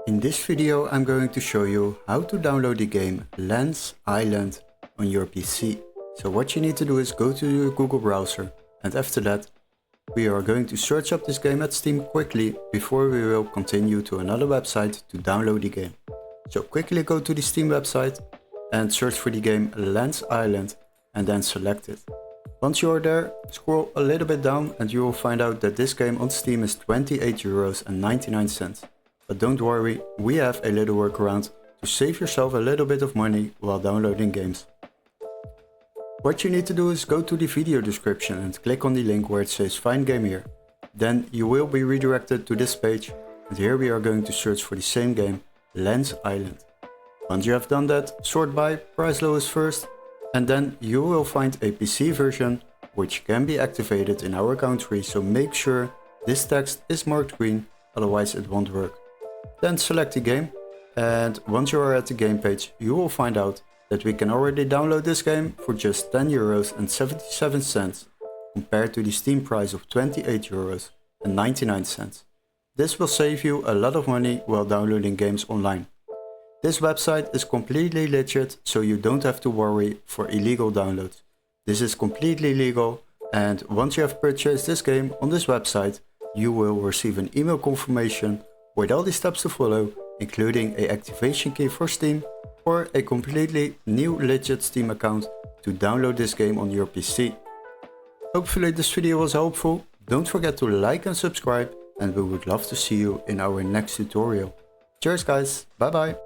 In this video I'm going to show you how to download the game Lands Island on your PC. So what you need to do is go to your Google browser, and after that we are going to search up this game at Steam quickly before we will continue to another website to download the game. So quickly go to the Steam website and search for the game Lands Island and then select it. Once you are there, scroll a little bit down and you will find out that this game on Steam is €28.99. But don't worry, we have a little workaround to save yourself a little bit of money while downloading games. What you need to do is go to the video description and click on the link where it says find game here. Then you will be redirected to this page, and here we are going to search for the same game, Lands Island. Once you have done that, sort by price lowest first, and then you will find a PC version which can be activated in our country, so make sure this text is marked green, otherwise it won't work. Then select the game, and once you are at the game page you will find out that we can already download this game for just €10.77 compared to the Steam price of €28.99. This will save you a lot of money while downloading games online. This website is completely legit, so you don't have to worry for illegal downloads. This is completely legal, and once you have purchased this game on this website, you will receive an email confirmation with all the steps to follow, including an activation key for Steam or a completely new legit Steam account to download this game on your PC. Hopefully this video was helpful. Don't forget to like and subscribe, and we would love to see you in our next tutorial. Cheers guys, bye bye!